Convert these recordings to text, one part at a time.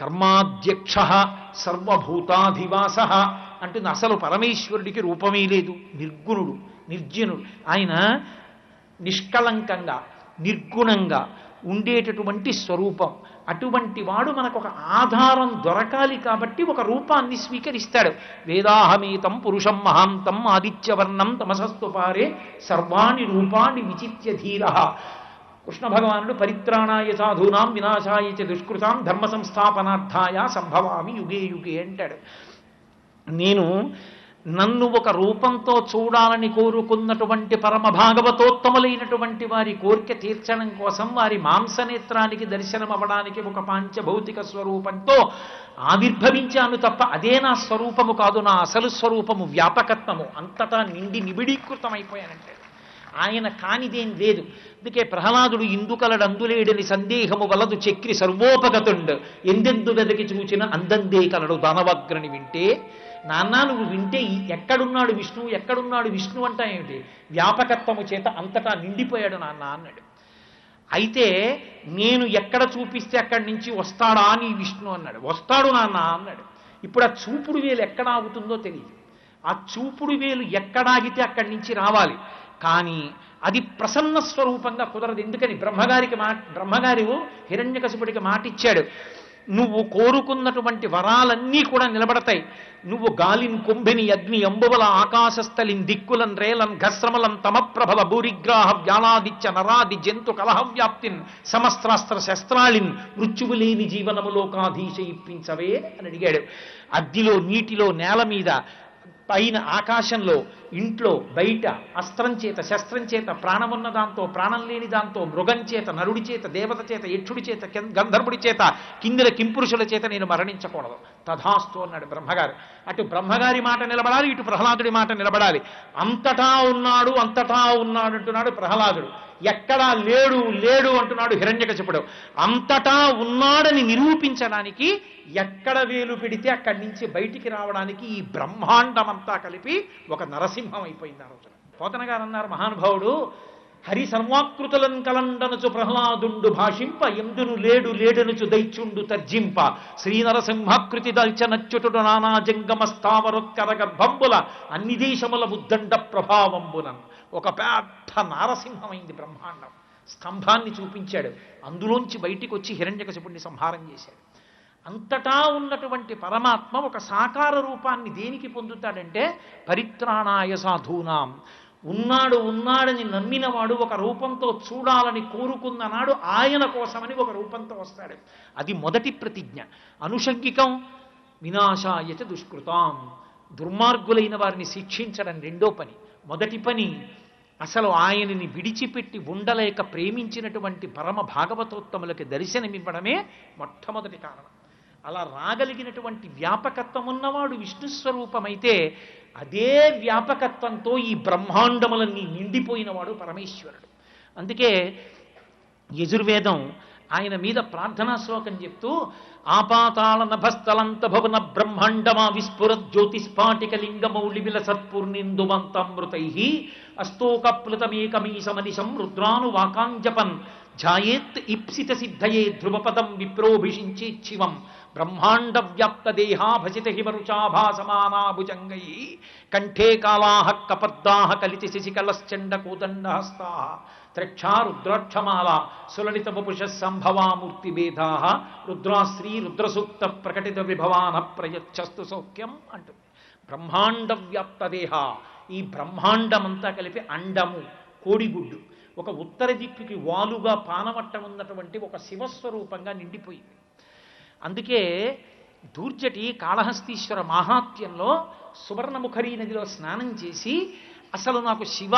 కర్మాధ్యక్ష సర్వభూతాధివాస అంటుంది. అసలు పరమేశ్వరుడికి రూపమే లేదు, నిర్గుణుడు, నిర్జనుడు. ఆయన నిష్కళంకంగా నిర్గుణంగా ఉండేటటువంటి స్వరూపం. అటువంటి వాడు మనకు ఒక ఆధారం దొరకాలి కాబట్టి ఒక రూపాన్ని స్వీకరిస్తాడు. వేదాహమేతం పురుషం మహాంతం ఆదిత్యవర్ణం తమసస్తు పారే సర్వాణి రూపాన్ని విచిత్య ధీర. కృష్ణ భగవానుడు పరిత్రాణాయ సాధూనాం వినాశాయ చ దుష్కృతాం ధర్మ సంస్థాపనార్థాయ సంభవామి యుగే యుగే అంటాడు. నేను నన్ను ఒక రూపంతో చూడాలని కోరుకున్నటువంటి పరమ భాగవతోత్తములైనటువంటి వారి కోరిక తీర్చడం కోసం వారి మాంసనేత్రానికి దర్శనం అవ్వడానికి ఒక పాంచభౌతిక స్వరూపంతో ఆవిర్భవించాను తప్ప అదే నా స్వరూపము కాదు. నా అసలు స్వరూపము వ్యాపకత్వము, అంతటా నిండి నిబిడీకృతమైపోయానంటే ఆయన కానిదేం లేదు. అందుకే ప్రహ్లాదుడు ఇందుకలడందులేడని సందేహము వలదు చక్రి సర్వోపగతుండు ఎందెందు వెదకి చూచిన అందందే కలడు దానవగ్రని వింటే. నాన్న నువ్వు వింటే ఎక్కడున్నాడు విష్ణువు, ఎక్కడున్నాడు విష్ణువు అంటా ఏమిటి? వ్యాపకత్వము చేత అంతటా నిండిపోయాడు నాన్న అన్నాడు. అయితే నేను ఎక్కడ చూపిస్తే అక్కడి నుంచి వస్తాడా నీ విష్ణు అన్నాడు. వస్తాడు నాన్న అన్నాడు. ఇప్పుడు ఆ చూపుడు వేలు ఎక్కడ ఆగుతుందో తెలియదు. ఆ చూపుడు వేలు ఎక్కడాగితే అక్కడి నుంచి రావాలి, కానీ అది ప్రసన్న స్వరూపంగా కుదరదు. ఎందుకని? బ్రహ్మగారు హిరణ్యకశిపుడికి మాట ఇచ్చాడు, నువ్వు కోరుకున్నటువంటి వరాలన్నీ కూడా నిలబడతాయి. నువ్వు గాలిన్ కుంభిని అగ్ని అంబువల ఆకాశస్థలిన్ దిక్కులన్ రేలన్ ఘస్రమలం తమప్రభల భూరిగ్రాహ వ్యాలాదిత్య నరాది జంతు కలహవ్యాప్తిన్ సమస్త్రాస్త్ర శస్త్రాళిన్ మృత్యువు లేని జీవనములోకాధీశ ఇప్పించవే అని అడిగాడు. అగ్నిలో, నీటిలో, నేల మీద, పైన ఆకాశంలో, ఇంట్లో, బయట, అస్త్రం చేత, శస్త్రం చేత, ప్రాణమున్న దాంతో, ప్రాణం లేని దాంతో, మృగం చేత, నరుడి చేత, దేవత చేత, యక్షుడి చేత, గంధర్వుడి చేత, కిందిర కింపురుషుల చేత నేను మరణించకూడదు. తథాస్తు అన్నాడు బ్రహ్మగారు. అటు బ్రహ్మగారి మాట నిలబడాలి, ఇటు ప్రహ్లాదుడి మాట నిలబడాలి. అంతటా ఉన్నాడు, అంతటా ఉన్నాడు అంటున్నాడు ప్రహ్లాదుడు. ఎక్కడా లేడు లేడు అంటున్నాడు హిరణ్యకశిపుడు. అంతటా ఉన్నాడని నిరూపించడానికి ఎక్కడ వేలు పెడితే అక్కడి నుంచి బయటికి రావడానికి ఈ బ్రహ్మాండమంతా కలిపి ఒక నరసింహం అయిపోయింది ఆ రోజున. పోతన గారు అన్నారు మహానుభావుడు, హరి సర్వాకృతులను కలండనుచు ప్రహ్లాదుండు భాషింప ఎందును లేడు లేడనుచు దైత్యుండు తర్జింప శ్రీనరసింహాకృతి దల్చనచ్యుతుడు నానా జంగమ స్థావరోత్కర గర్భంబుల అన్ని దేశముల ఉద్దండ ప్రభావంబునన్. ఒక పెద్ద నారసింహమైంది బ్రహ్మాండం. స్తంభాన్ని చూపించాడు, అందులోంచి బయటికి వచ్చి హిరణ్యకశిపుణ్ణి సంహారం చేశాడు. అంతటా ఉన్నటువంటి పరమాత్మ ఒక సాకార రూపాన్ని దేనికి పొందుతాడంటే పరిత్రాణాయ సాధూనాం. ఉన్నాడని నమ్మినవాడు ఒక రూపంతో చూడాలని కోరుకున్న నాడు ఆయన కోసమని ఒక రూపంతో వస్తాడు. అది మొదటి ప్రతిజ్ఞ. అనుషంగికం వినాశాయ చ దుష్కృతాం. దుర్మార్గులైన వారిని శిక్షించడం రెండో పని. మొదటి పని అసలు ఆయనని విడిచిపెట్టి ఉండలేక ప్రేమించినటువంటి పరమ భాగవతోత్తములకి దర్శనమివ్వడమే మొట్టమొదటి కారణం. అలా రాగలిగినటువంటి వ్యాపకత్వం ఉన్నవాడు విష్ణుస్వరూపమైతే అదే వ్యాపకత్వంతో ఈ బ్రహ్మాండములన్నీ నిండిపోయినవాడు పరమేశ్వరుడు. అందుకే యజుర్వేదం ఆయన మీద ప్రార్థనా శ్లోకం చెప్తూ ఆపాతాళ నభస్థలంత భవన బ్రహ్మాండమా విస్ఫుర జ్యోతిస్ఫాటిక లింగమౌళి విల సత్పూర్ణిందువంతమృతై అస్తోకప్లుతమేకమీశమనిశం రుద్రాను వాకాంజపన్ ఝాయేత్ ఇప్సిత సిద్ధయే ధ్రువపదం విప్రోభిషించేచ్చివం బ్రహ్మాండ వ్యాప్త దేహా భసిత హిమరుచాభాసమానా భుజంగై కంఠే కాళాః కపద్దాః కలితి శశికలశ్చండ కోదండహస్తాః త్రక్షా రుద్రాక్షమాల సులలిత వపుష సంభవామూర్తి భేదాః రుద్రాశ్రీ రుద్రసూక్త ప్రకటిత విభవాన ప్రయచ్చస్తు సౌఖ్యం అంటుంది. బ్రహ్మాండ వ్యాప్త దేహ, ఈ బ్రహ్మాండమంతా కలిపి అండము, కోడిగుడ్డు, ఒక ఉత్తర దిక్కుకి వాలుగా పానవట్టం ఉన్నటువంటి ఒక శివస్వరూపంగా నిండిపోయింది. అందుకే దూర్జటి కాళహస్తీశ్వర మాహాత్మ్యంలో సువర్ణముఖరీ నదిలో స్నానం చేసి అసలు నాకు శివ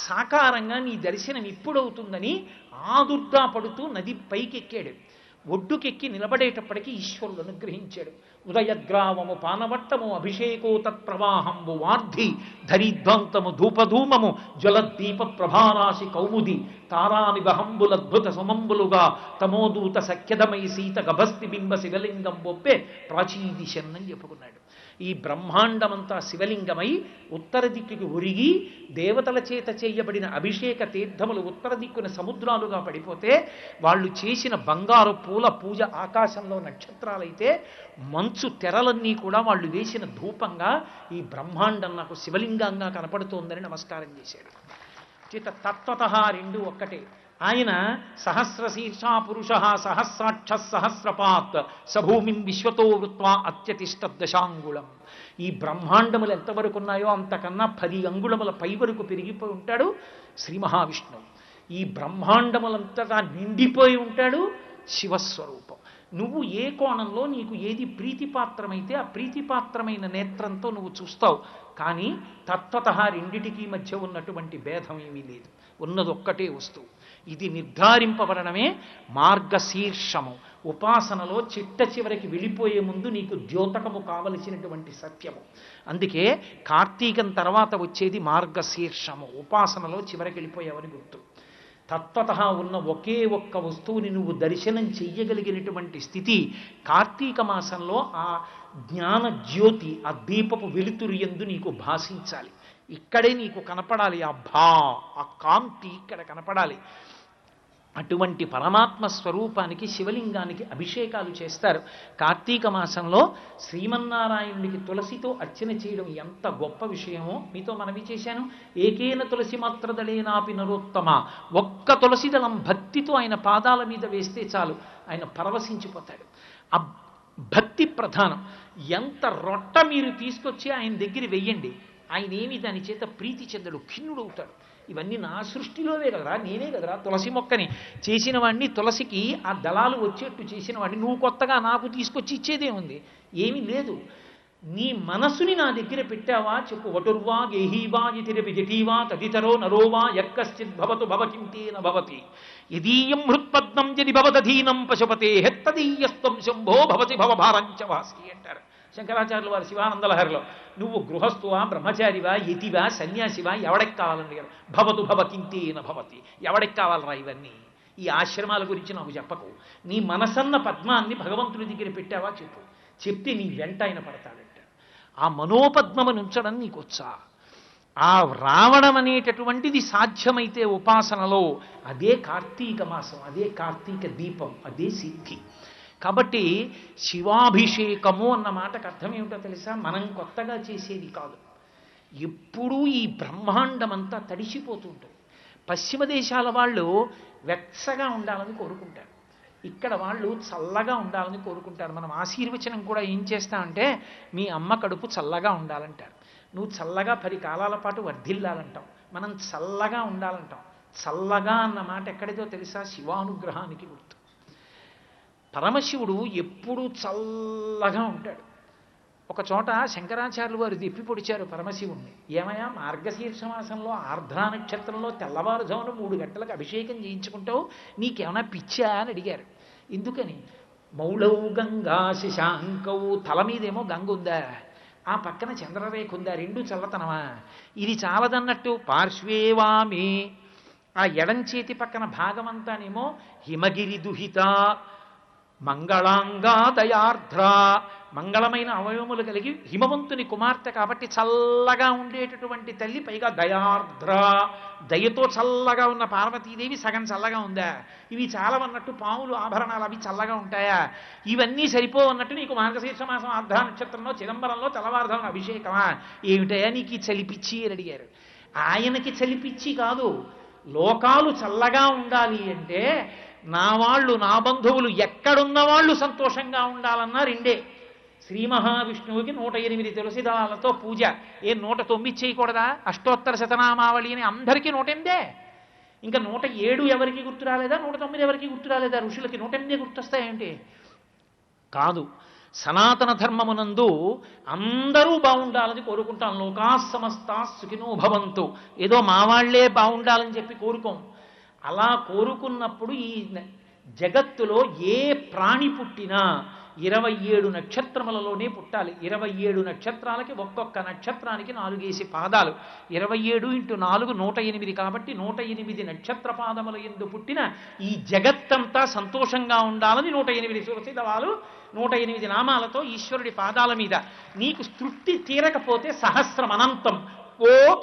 సాకారంగా నీ దర్శనం ఇప్పుడవుతుందని ఆదుర్దా పడుతూ నది పైకెక్కాడు. ఒడ్డుకెక్కి నిలబడేటప్పటికీ ఈశ్వరుడు అనుగ్రహించాడు. ఉదయగ్రావము పానవట్టము అభిషేకో తత్ప్రవాహంబు వార్ధి ధరిధ్వంతము ధూపధూమము జ్వలద్దీప ప్రభారాశి కౌముది తారానిబహంబులద్భుత సుమంబులుగా తమోదూత సఖ్యదమై సీత గభస్తి బింబ శివలింగం బొప్పే ప్రాచీదిశన్ అని చెప్పుకున్నాడు. ఈ బ్రహ్మాండమంతా శివలింగమై ఉత్తర దిక్కుకి ఒరిగి దేవతల చేత చేయబడిన అభిషేక తీర్థములు ఉత్తర దిక్కున సముద్రాలుగా పడిపోతే వాళ్ళు చేసిన బంగారు పూల పూజ ఆకాశంలో నక్షత్రాలైతే మంచు తెరలన్నీ కూడా వాళ్ళు వేసిన ధూపంగా ఈ బ్రహ్మాండం నాకు శివలింగంగా కనపడుతోందని నమస్కారం చేశాడు. చేత తత్వత రెండు ఒక్కటే. ఆయన సహస్రశీర్షా పురుష సహస్రాక్ష సహస్రపాత్ సభూమిం విశ్వతో వృత్వా అత్యతిష్ట దశాంగుళం. ఈ బ్రహ్మాండములు ఎంతవరకు ఉన్నాయో అంతకన్నా 10 అంగుళముల పై వరకు పెరిగిపోయి ఉంటాడు శ్రీ మహావిష్ణువు. ఈ బ్రహ్మాండములంతగా నిండిపోయి ఉంటాడు శివస్వరూపం. నువ్వు ఏ కోణంలో నీకు ఏది ప్రీతిపాత్రమైతే ఆ ప్రీతిపాత్రమైన నేత్రంతో నువ్వు చూస్తావు. కానీ తత్వత రెండిటికీ మధ్య ఉన్నటువంటి భేదం ఏమీ లేదు, ఉన్నదొక్కటే వస్తువు. ఇది నిర్ధారింపబడమే మార్గశీర్షము. ఉపాసనలో చిట్ట చివరికి వెళ్ళిపోయే ముందు నీకు ద్యోతకము కావలసినటువంటి సత్యము. అందుకే కార్తీకం తర్వాత వచ్చేది మార్గశీర్షము. ఉపాసనలో చివరికి వెళ్ళిపోయావని గుర్తు. తత్వత ఉన్న ఒకే ఒక్క వస్తువుని నువ్వు దర్శనం చెయ్యగలిగినటువంటి స్థితి కార్తీక మాసంలో ఆ జ్ఞాన జ్యోతి, ఆ దీపపు వెలుతురు యందు నీకు భాషించాలి. ఇక్కడే నీకు కనపడాలి ఆ కాంతి ఇక్కడ కనపడాలి. అటువంటి పరమాత్మ స్వరూపానికి శివలింగానికి అభిషేకాలు చేస్తారు. కార్తీక మాసంలో శ్రీమన్నారాయణుడికి తులసితో అర్చన చేయడం ఎంత గొప్ప విషయమో మీతో మనవి చేశాను. ఏకేన తులసి మాత్రదళేనాపి నరోత్తమ. ఒక్క తులసి దళం భక్తితో ఆయన పాదాల మీద వేస్తే చాలు, ఆయన పరవశించిపోతాడు. ఆ భక్తి ప్రధానం. ఎంత రొట్ట మీరు తీసుకొచ్చి ఆయన దగ్గర వెయ్యండి, ఆయన ఏమి దాని చేత ప్రీతి చెందడు, ఖిన్నుడవుతాడు. ఇవన్నీ నా సృష్టిలోవే కదరా, నేనే కదరా తులసి మొక్కని చేసిన వాడిని, తులసికి ఆ దళాలు వచ్చేట్టు చేసిన వాడిని. నువ్వు కొత్తగా నాకు తీసుకొచ్చి ఇచ్చేదేముంది? ఏమీ లేదు. నీ మనసుని నా దగ్గర పెట్టావా చెప్పు. వటుర్వా గేహీవా ఇతిరపి జటీవా తదితరో నరోవా యక్కశ్చిద్ భవతు భవకింతేన భవతి యదీయం హృత్పద్మం జని భవదధీనం పశుపతే హెత్తదీయస్తం శంభో భవతి భవభారంచ వాసి అంటారు శంకరాచార్యులు వారు శివానందలహరిలో. నువ్వు గృహస్థువా, బ్రహ్మచారివా, యతివా, సన్యాసివా, ఎవడికి కావాలండి? భవతు భవకింతేన భవతి. ఎవడికి కావాలరా ఇవన్నీ? ఈ ఆశ్రమాల గురించి నాకు చెప్పకు. నీ మనసన్న పద్మాన్ని భగవంతుని దగ్గర పెట్టావా చెప్పు. చెప్తే నీ వెంట ఆయన పడతాడంట. ఆ మనోపద్మను ఉంచడం నీకు వచ్చా? ఆ రావడం అనేటటువంటిది సాధ్యమైతే ఉపాసనలో అదే కార్తీక మాసం, అదే కార్తీక దీపం, అదే సిద్ధి. కాబట్టి శివాభిషేకము అన్న మాటకు అర్థం ఏమిటో తెలుసా? మనం కొత్తగా చేసేది కాదు. ఎప్పుడూ ఈ బ్రహ్మాండమంతా తడిసిపోతుంటుంది. పశ్చిమ దేశాల వాళ్ళు వెచ్చగా ఉండాలని కోరుకుంటారు, ఇక్కడ వాళ్ళు చల్లగా ఉండాలని కోరుకుంటారు. మనం ఆశీర్వచనం కూడా ఏం చేస్తామంటే మీ అమ్మ కడుపు చల్లగా ఉండాలంటారు. నువ్వు చల్లగా 10 కాలాల పాటు వర్ధిల్లాలంటాం, మనం చల్లగా ఉండాలంటాం. చల్లగా అన్న మాట ఎక్కడిదో తెలుసా? శివానుగ్రహానికి గుర్తు. పరమశివుడు ఎప్పుడూ చల్లగా ఉంటాడు. ఒక చోట శంకరాచార్యులు వారు దిప్పి పొడిచారు పరమశివుణ్ణి. ఏమయ్యా, మార్గశీర్ష మాసంలో ఆర్ద్రా నక్షత్రంలో తెల్లవారుజామున 3 గంటలకు అభిషేకం చేయించుకుంటావు, నీకేమైనా పిచ్చా అని అడిగారు. ఎందుకని? మౌళౌ గంగా శశాంకవు. తల మీదేమో గంగ ఉందా, ఆ పక్కన చంద్రరేఖ ఉందా, 2 చల్లతనమా? ఇది చాలదన్నట్టు పార్శ్వేవామి, ఆ ఎడం చేతి పక్కన భాగమంతానేమో హిమగిరి దుహిత మంగళాంగా దయార్ధ్ర, మంగళమైన అవయవములు కలిగి హిమవంతుని కుమార్తె కాబట్టి చల్లగా ఉండేటటువంటి తల్లి, పైగా దయార్ధ్ర, దయతో చల్లగా ఉన్న పార్వతీదేవి సగం చల్లగా ఉందా? ఇవి చాలవన్నట్టు పాములు ఆభరణాలు అవి చల్లగా ఉంటాయా? ఇవన్నీ సరిపోవన్నట్టు నీకు మార్గశీర్ష మాసం ఆర్ద్రా నక్షత్రంలో చిదంబరంలో తెల్లవారుధామన అభిషేకమా? ఏమిటయా నీకు చలిపిచ్చి అని అడిగారు. ఆయనకి చలిపిచ్చి కాదు, లోకాలు చల్లగా ఉండాలి అంటే నా వాళ్ళు, నా బంధువులు ఎక్కడున్న వాళ్ళు సంతోషంగా ఉండాలన్నా 2. శ్రీ మహావిష్ణువుకి 108 తులసిదళాలతో పూజ. 109 చేయకూడదా? అష్టోత్తర శతనామావళి అని అందరికీ 108. ఇంకా 107 ఎవరికి గుర్తు రాలేదా? 109 ఎవరికి గుర్తు రాలేదా? ఋషులకి 108 గుర్తొస్తాయేంటి? కాదు. సనాతన ధర్మమునందు అందరూ బాగుండాలని కోరుకుంటాం. లోకా సమస్తా సుఖినో భవంతు. ఏదో మా వాళ్లే బాగుండాలని చెప్పి కోరుకోం. అలా కోరుకున్నప్పుడు ఈ జగత్తులో ఏ ప్రాణి పుట్టినా, 27 నక్షత్రములలోనే పుట్టాలి. 27 నక్షత్రాలకి ఒక్కొక్క నక్షత్రానికి 4 పాదాలు. 27 × 4 108 కాబట్టి 108 నక్షత్ర పాదముల యందు పుట్టిన ఈ జగత్తంతా సంతోషంగా ఉండాలని 108 తులసిదళాలు 108 నామాలతో ఈశ్వరుడి పాదాల మీద. నీకు తృప్తి తీరకపోతే సహస్రం అనంతం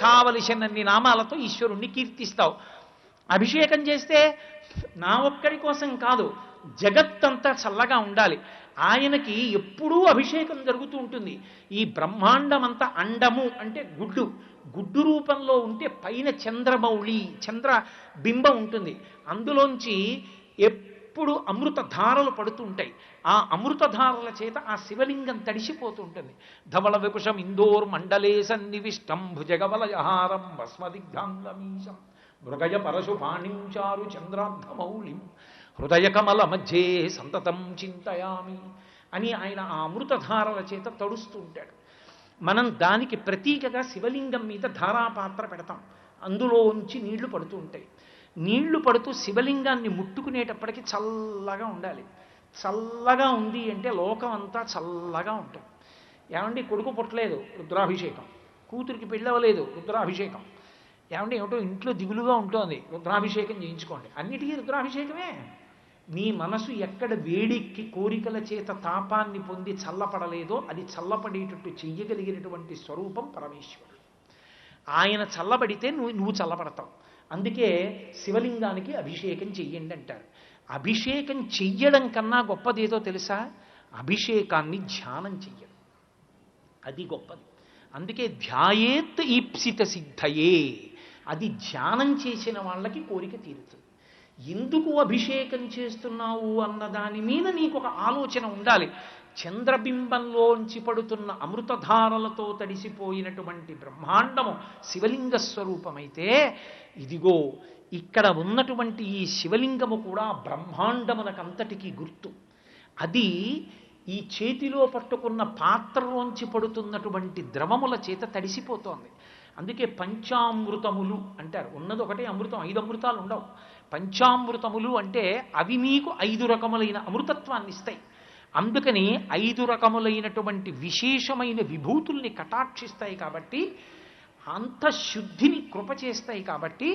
కావలసినన్ని నామాలతో ఈశ్వరుణ్ణి కీర్తిస్తావు. అభిషేకం చేస్తే నా ఒక్కడి కోసం కాదు, జగత్తంతా చల్లగా ఉండాలి. ఆయనకి ఎప్పుడూ అభిషేకం జరుగుతూ ఉంటుంది. ఈ బ్రహ్మాండమంతా అండము అంటే గుడ్డు, గుడ్డు రూపంలో ఉంటే పైన చంద్రమౌళి చంద్ర బింబం ఉంటుంది. అందులోంచి ఎప్పుడు అమృతధారలు పడుతూ ఉంటాయి. ఆ అమృతధారల చేత ఆ శివలింగం తడిసిపోతూ ఉంటుంది. ధవళ విపుషం ఇందోర్ మండలే సన్నివిష్టం భుజగవలయహారం భస్మదిగ్ధాంగమీశం మృగయ పరశుపాణిం చారు చంద్రార్ధమౌళిం హృదయ కమల మధ్యే సంతతం చింతయామి అని ఆయన ఆ అమృతధారల చేత తడుస్తూ ఉంటాడు. మనం దానికి ప్రతీకగా శివలింగం మీద ధారాపాత్ర పెడతాం. అందులోంచి నీళ్లు పడుతూ ఉంటాయి. నీళ్లు పడుతూ శివలింగాన్ని ముట్టుకునేటప్పటికి చల్లగా ఉండాలి. చల్లగా ఉంది అంటే లోకం అంతా చల్లగా ఉంటుంది. ఏమండి కొడుకు పుట్టలేదు, రుద్రాభిషేకం. కూతురికి పెళ్ళవలేదు, రుద్రాభిషేకం. ఏమంటే ఏమిటో ఇంట్లో దిగులుగా ఉంటుంది, రుద్రాభిషేకం చేయించుకోండి. అన్నిటికీ రుద్రాభిషేకమే. నీ మనసు ఎక్కడ వేడికి కోరికల చేత తాపాన్ని పొంది చల్లపడలేదో అది చల్లపడేటట్టు చెయ్యగలిగినటువంటి స్వరూపం పరమేశ్వరుడు. ఆయన చల్లబడితే నువ్వు చల్లబడతావు. అందుకే శివలింగానికి అభిషేకం చెయ్యండి అంటారు. అభిషేకం చెయ్యడం కన్నా గొప్పదేదో తెలుసా? అభిషేకాన్ని ధ్యానం చెయ్యడం, అది గొప్పది. అందుకే ధ్యాయేత్ ఈప్సిత సిద్ధయే, అది ధ్యానం చేసిన వాళ్ళకి కోరిక తీరుతుంది. ఎందుకు అభిషేకం చేస్తున్నావు అన్న దాని మీద నీకు ఒక ఆలోచన ఉండాలి. చంద్రబింబంలోంచి పడుతున్న అమృతధారలతో తడిసిపోయినటువంటి బ్రహ్మాండము శివలింగ స్వరూపమైతే, ఇదిగో ఇక్కడ ఉన్నటువంటి ఈ శివలింగము కూడా బ్రహ్మాండమునకంతటికీ గుర్తు. అది ఈ చేతిలో పట్టుకున్న పాత్రలోంచి పడుతున్నటువంటి ద్రవముల చేత తడిసిపోతోంది. అందుకే పంచామృతములు అంటారు. ఉన్నది ఒకటే అమృతం, 5 అమృతాలు ఉండవు. పంచామృతములు అంటే అవి మీకు 5 రకములైన అమృతత్వాన్ని ఇస్తాయి. అందుకని 5 రకములైనటువంటి విశేషమైన విభూతుల్ని కటాక్షిస్తాయి. కాబట్టి అంత శుద్ధిని కృప చేస్తాయి. కాబట్టి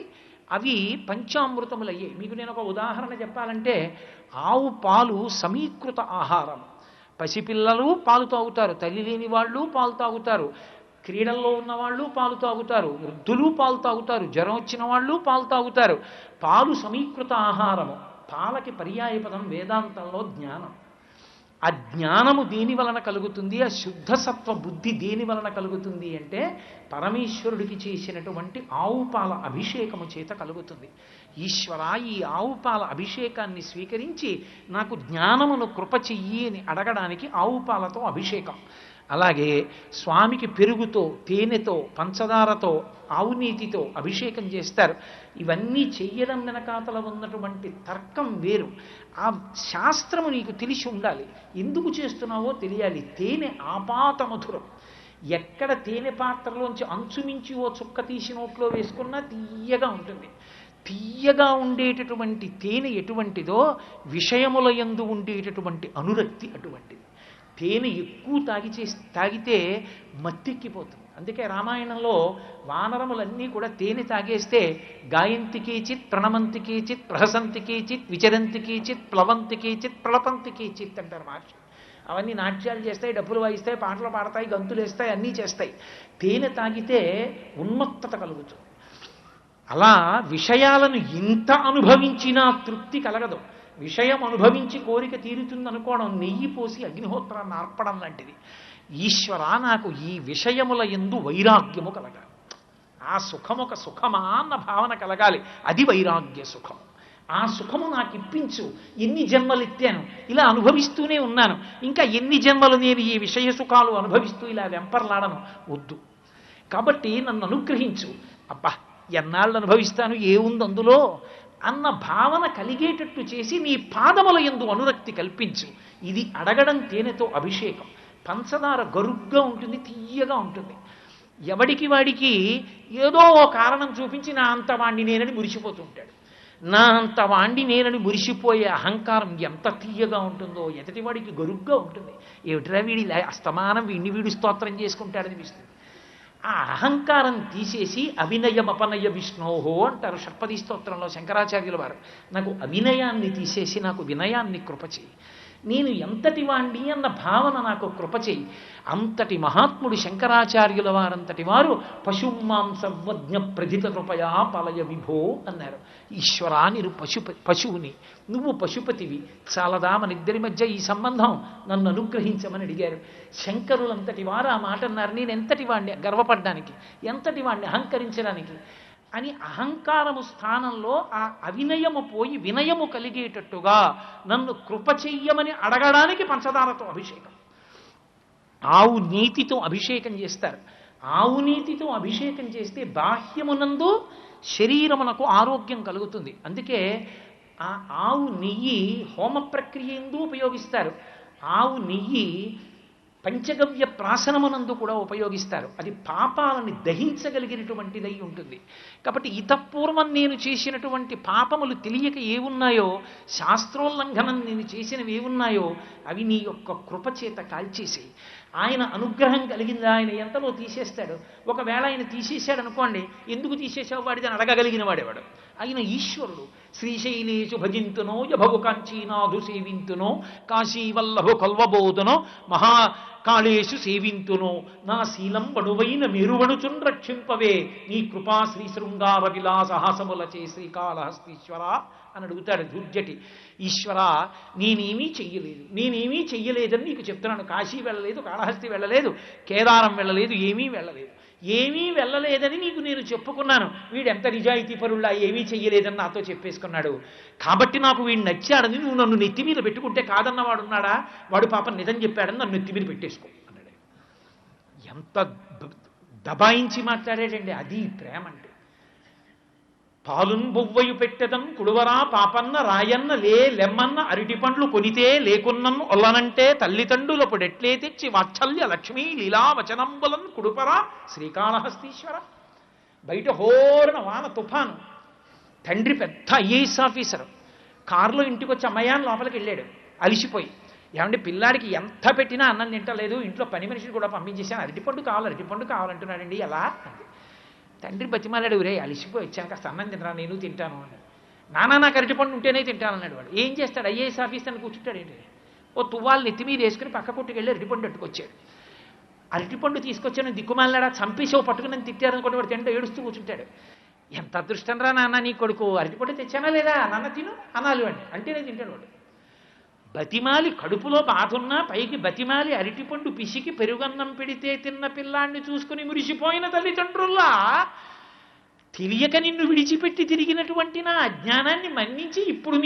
అవి పంచామృతములయ్యాయి. మీకు నేను ఒక ఉదాహరణ చెప్పాలంటే, ఆవు పాలు సమీకృత ఆహారం. పసిపిల్లలు పాలు తాగుతారు, తల్లి లేని వాళ్ళు పాలు తాగుతారు, క్రీడల్లో ఉన్నవాళ్ళు పాలు తాగుతారు, వృద్ధులు పాలు తాగుతారు, జ్వరం వచ్చిన వాళ్ళు పాలు తాగుతారు. పాలు సమీకృత ఆహారము. పాలకి పర్యాయపదం వేదాంతంలో జ్ఞానం. ఆ జ్ఞానము దేని వలన కలుగుతుంది? ఆ శుద్ధ సత్వ బుద్ధి దేని వలన కలుగుతుంది అంటే పరమేశ్వరుడికి చేసినటువంటి ఆవు పాల అభిషేకము చేత కలుగుతుంది. ఈశ్వర, ఈ ఆవు పాల అభిషేకాన్ని స్వీకరించి నాకు జ్ఞానమును కృప చెయ్యి అని అడగడానికి ఆవు పాలతో అభిషేకం. అలాగే స్వామికి పెరుగుతో, తేనెతో, పంచదారతో, ఆవు నీతితో అభిషేకం చేస్తారు. ఇవన్నీ చెయ్యడం వెనకాతల ఉన్నటువంటి తర్కం వేరు. ఆ శాస్త్రము నీకు తెలిసి ఉండాలి. ఎందుకు చేస్తున్నావో తెలియాలి. తేనె ఆపాత మధురం. ఎక్కడ తేనె పాత్రలోంచి అంచుమించి ఓ చుక్క తీసి నోట్లో వేసుకున్నా తీయగా ఉంటుంది. తీయగా ఉండేటటువంటి తేనె ఎటువంటిదో విషయముల యందు ఉండేటటువంటి అనురక్తి అటువంటిది. తేనె ఎక్కువ తాగితే మత్తెక్కిపోతుంది. అందుకే రామాయణంలో వానరములన్నీ కూడా తేనె తాగేస్తే గాయంతికి చిత్, ప్రణమంతికి చిత్, ప్రహసంతికి చిత్, విచరంతికి చిత్, ప్లవంతికి చిత్, ప్రళపంతికి చిత్ అంటారు మహర్షి. అవన్నీ నాట్యాలు చేస్తాయి, డబ్బులు వాయిస్తాయి, పాటలు పాడతాయి, గంతులు వేస్తాయి, అన్నీ చేస్తాయి. తేనె తాగితే ఉన్మత్తత కలుగుతుంది. అలా విషయాలను ఇంత అనుభవించినా తృప్తి కలగదు. విషయం అనుభవించి కోరిక తీరుతుందనుకోవడం నెయ్యి పోసి అగ్నిహోత్రాన్ని ఆర్పడం లాంటిది. ఈశ్వర, నాకు ఈ విషయముల యందు వైరాగ్యము కలగాలి. ఆ సుఖము ఒక సుఖమా అన్న భావన కలగాలి. అది వైరాగ్య సుఖం. ఆ సుఖము నాకు ఇప్పించు. ఎన్ని జన్మలు ఎత్తాను, ఇలా అనుభవిస్తూనే ఉన్నాను, ఇంకా ఎన్ని జన్మలు నేను ఈ విషయ సుఖాలు అనుభవిస్తూ ఇలా వెంపర్లాడను, వద్దు. కాబట్టి నన్ను అనుగ్రహించు. అబ్బా, ఎన్నాళ్ళు అనుభవిస్తాను, ఏముంది అందులో అన్న భావన కలిగేటట్టు చేసి నీ పాదముల యందు అనురక్తి కల్పించు. ఇది అడగడం తేనెతో అభిషేకం. పంచదార గరుగ్గా ఉంటుంది, తీయగా ఉంటుంది. ఎవడికి వాడికి ఏదో ఓ కారణం చూపించి నా అంత వాణ్ణి నేనని మురిసిపోతూ ఉంటాడు. నా అంత వాణ్ణి నేనని మురిసిపోయే అహంకారం ఎంత తీయగా ఉంటుందో ఎదుటివాడికి గరుగ్గా ఉంటుంది. ఏమిటిరా వీడి అస్తమానం వీడు స్తోత్రం చేసుకుంటాడనిపిస్తుంది. ఆ అహంకారం తీసేసి అవినయమపనయ విష్ణోహో అంటారు షట్పది స్తోత్రంలో శంకరాచార్యుల వారు. నాకు అవినయాన్ని తీసేసి నాకు వినయాన్ని కృపచేయి, నేను ఎంతటి వాణ్ణి అన్న భావన నాకు కృపచేయి. అంతటి మహాత్ముడు శంకరాచార్యుల వారంతటి వారు పశుమాం సర్వజ్ఞ ప్రధిత కృపయా పలయ విభో అన్నారు. ఈశ్వరా నీరు పశువుని, నువ్వు పశుపతివి, చాలదా మనిద్దరి మధ్య ఈ సంబంధం, నన్ను అనుగ్రహించమని అడిగారు. శంకరులంతటి వారు ఆ మాట అన్నారు. నేను ఎంతటి వాణ్ణి గర్వపడ్డానికి, ఎంతటి వాణ్ణి అహంకరించడానికి అని అహంకారము స్థానంలో ఆ అవినయము పోయి వినయము కలిగేటట్టుగా నన్ను కృప చెయ్యమని అడగడానికి పంచదారతో అభిషేకం. ఆవు నీతితో అభిషేకం చేస్తారు. ఆవు నీతితో అభిషేకం చేస్తే బాహ్యమునందు శరీరమునకు ఆరోగ్యం కలుగుతుంది. అందుకే ఆ ఆవు నెయ్యి హోమ ప్రక్రియ ఎందు ఉపయోగిస్తారు. ఆవు నెయ్యి పంచగవ్య ప్రాసనమునందు కూడా ఉపయోగిస్తారు. అది పాపాలని దహించగలిగినటువంటిదై ఉంటుంది. కాబట్టి ఇతపూర్వం నేను చేసినటువంటి పాపములు తెలియక ఏవున్నాయో, శాస్త్రోల్లంఘనం నేను చేసినవి ఏవున్నాయో అవి నీ యొక్క కృపచేత కాల్చేసి, ఆయన అనుగ్రహం కలిగిందా ఆయన ఎంతలో తీసేస్తాడు. ఒకవేళ ఆయన తీసేశాడు అనుకోండి, ఎందుకు తీసేసావు వాడిదని అడగగలిగిన వాడేవాడు. ఆయన ఈశ్వరుడు. శ్రీశైలేషు భజింతునో యభవు కాంచీనాథు సేవింతునో కాశీవల్లభు కల్వబోధనో మహాకాళేషు సేవింతునో నా శీలం వడువైన మెరువణుచున్ రక్షింపవే నీ కృపా శ్రీ శృంగార విలాసహాసములచే శ్రీకాళహస్తీశ్వర అని అడుగుతాడు దుర్జటి. ఈశ్వర నేనేమీ చెయ్యలేదని నీకు చెప్తున్నాను. కాశీ వెళ్ళలేదు, కాళహస్తి వెళ్ళలేదు, కేదారం వెళ్ళలేదు, ఏమీ వెళ్ళలేదని నీకు నేను చెప్పుకున్నాను. వీడెంత నిజాయితీ పరుళ్ళ, ఏమీ చెయ్యలేదని నాతో చెప్పేసుకున్నాడు. కాబట్టి నాకు వీడు నచ్చాడని నువ్వు నన్ను నెత్తి మీద పెట్టుకుంటే కాదన్నవాడున్నాడా, వాడు పాపం నిజం చెప్పాడని నన్ను నెత్తి మీద పెట్టేసుకో అన్నాడు. ఎంత దబాయించి మాట్లాడాడండి. అది ప్రేమ అంటే. పాలున్ బొవ్వయు పెట్టెదం కుడువరా పాపన్న రాయన్న లెమ్మన్న అరటి పండ్లు కొనితే లేకున్నన్ను ఒల్లనంటే తల్లిదండ్రులపుడెట్లే తెచ్చి వాత్సల్య లక్ష్మీ లీలా వచనంబులను కుడుపరా శ్రీకాళహస్తీశ్వర. బయట హోరణ వాన తుఫాను. తండ్రి పెద్ద ఐఏఎస్ ఆఫీసరు కారులో ఇంటికి వచ్చి అమ్మయాన్ని లోపలికి వెళ్ళాడు అలిసిపోయి. ఏమంటే పిల్లాడికి ఎంత పెట్టినా అన్నం తింటలేదు, ఇంట్లో పని మనిషిని కూడా పంపించేశాను, అరటిపండు కావాలంటున్నాడండి. ఎలా తండ్రి బతిమాలాడు, రే అలిసిపోయి వచ్చాను, కాస్త అన్నం తినరా నేను తింటాను అన్నాడు. నాకు అరటిపండు ఉంటేనే తింటానన్నాడు వాడు. ఏం చేస్తాడు, ఐఏఎస్ ఆఫీసర్ని కూర్చుంటాడు ఏంటి, ఓ తువ్వాలు నెత్తి మీద వేసుకుని పక్క పుట్టుకెళ్ళి అరటిపండు అట్టుకొచ్చాడు. అరటిపండు తీసుకొచ్చాను దిక్కుమాలాడా, చంపేసి పట్టుకుని తిట్టారనుకోండి, వాడు తింటూ ఏడుస్తూ కూర్చుంటాడు. ఎంత అదృష్టం రా నాన్న నీ కొడుకు, అరటిపండు తెచ్చానా లేదా, నాన్న తిను అనాలి వాడిని, అంటేనే తింటాడు వాడు. బతిమాలి కడుపులో బాధున్నా పైకి బతిమాలి అరటిపండు పిసికి పెరుగన్నం పెడితే తిన్న పిల్లాన్ని చూసుకుని మురిసిపోయిన తల్లిదండ్రుల్లా తెలియక నిన్ను విడిచిపెట్టి తిరిగినటువంటి నా అజ్ఞానాన్ని మన్నించి ఇప్పుడు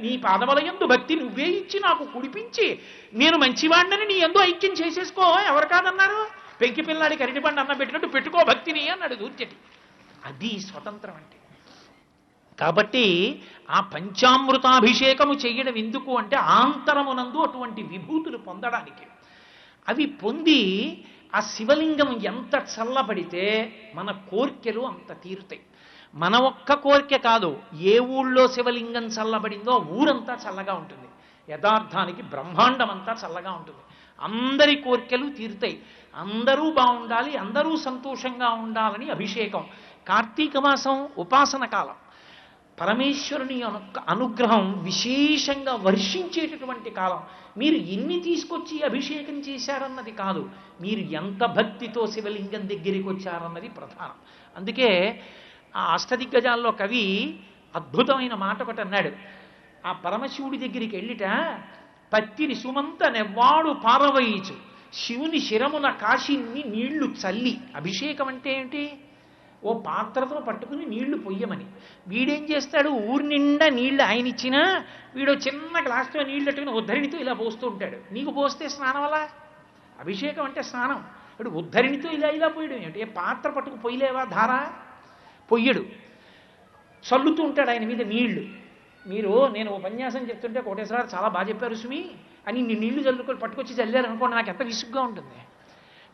నీ పాదవలయందు భక్తి నువ్వే ఇచ్చి నాకు కుడిపించి నేను మంచివాడిని నీ యందు ఐక్యం చేసేసుకో, ఎవరు కాదన్నారు. పెంకి పిల్లాడికి అరటిపండు అన్నం పెట్టినట్టు పెట్టుకో భక్తిని అన్నాడు దూర్చటి. అది స్వతంత్రం అంటే. కాబట్టి ఆ పంచామృతాభిషేకము చెయ్యడం ఎందుకు అంటే ఆంతరమునందు అటువంటి విభూతులు పొందడానికి. అవి పొంది ఆ శివలింగం ఎంత చల్లబడితే మన కోర్కెలు అంత తీరుతాయి. మన ఒక్క కోరిక కాదు, ఏ ఊళ్ళో శివలింగం చల్లబడిందో ఊరంతా చల్లగా ఉంటుంది. యథార్థానికి బ్రహ్మాండం అంతా చల్లగా ఉంటుంది. అందరి కోరికలు తీరుతాయి. అందరూ బాగుండాలి, అందరూ సంతోషంగా ఉండాలని అభిషేకం. కార్తీక మాసం ఉపాసన కాలం. పరమేశ్వరుని అనుగ్రహం విశేషంగా వర్షించేటటువంటి కాలం. మీరు ఎన్ని తీసుకొచ్చి అభిషేకం చేశారన్నది కాదు, మీరు ఎంత భక్తితో శివలింగం దగ్గరికి వచ్చారన్నది ప్రధానం. అందుకే ఆ అష్టదిగ్గజాల్లో కవి అద్భుతమైన మాట ఒకటి అన్నాడు. ఆ పరమశివుడి దగ్గరికి వెళ్ళిట పత్తిని సుమంత నెవ్వాడు పారవయించు శివుని శిరమున కాశీని నీళ్లు చల్లి. అభిషేకం అంటే ఏంటి, ఓ పాత్రతో పట్టుకుని నీళ్లు పొయ్యమని. వీడేం చేస్తాడు, ఊరి నిండా నీళ్లు ఆయన ఇచ్చినా వీడు చిన్న గ్లాస్తో నీళ్లు పెట్టుకుని ఉద్ధరిణితో ఇలా పోస్తూ ఉంటాడు. నీకు పోస్తే స్నానం వల్ల, అభిషేకం అంటే స్నానం. ఇప్పుడు ఉద్ధరిణితో ఇలా పోయడం ఏమిటి, ఏ పాత్ర పట్టుకు పొయ్యలేవా, ధార పొయ్యడు, చల్లుతూ ఉంటాడు ఆయన మీద నీళ్లు. నేను ఉపన్యాసం చెప్తుంటే కోటేశ్వరరావు చాలా బాగా చెప్పారు సుమి అని నీళ్లు చల్లుకొని పట్టుకొచ్చి చల్లారు అనుకోండి, నాకు ఎంత విసుగ్గా ఉంటుంది.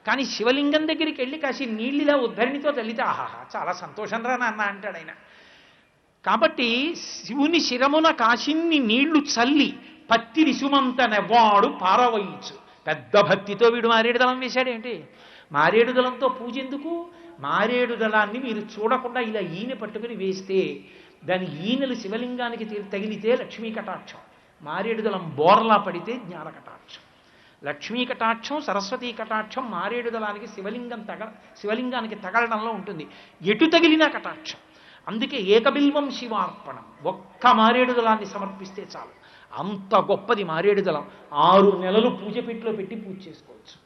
కానీ శివలింగం దగ్గరికి వెళ్ళి కాసి నీళ్ళిలా ఉద్ధరిణితో తల్లితే ఆహాహా చాలా సంతోషం రా నాన్న అంటాడు ఆయన. కాబట్టి శివుని శిరమున కాశిన్ని నీళ్లు చల్లి పత్తి రిసుమంత నెవ్వాడు పారవయించు. పెద్ద భక్తితో వీడు మారేడు దళం వేశాడేంటి? మారేడు దళంతో పూజ ఎందుకు? మారేడు దళాన్ని మీరు చూడకుండా ఇలా ఈనె పట్టుకుని వేస్తే దాని ఈనెలు శివలింగానికి తగిలితే లక్ష్మీ కటాక్షం, మారేడు దళం బోర్లా పడితే జ్ఞాన కటాక్షం. లక్ష్మీ కటాక్షం, సరస్వతీ కటాక్షం మారేడు దళానికి శివలింగానికి తగలడంలో ఉంటుంది. ఎటు తగిలినా కటాక్షం. అందుకే ఏకబిల్వం శివార్పణం, ఒక్క మారేడు దళాన్ని సమర్పిస్తే చాలు. అంత గొప్పది మారేడు దళం. 6 నెలలు పూజ పెట్టిలో పెట్టి పూజ చేసుకోవచ్చు.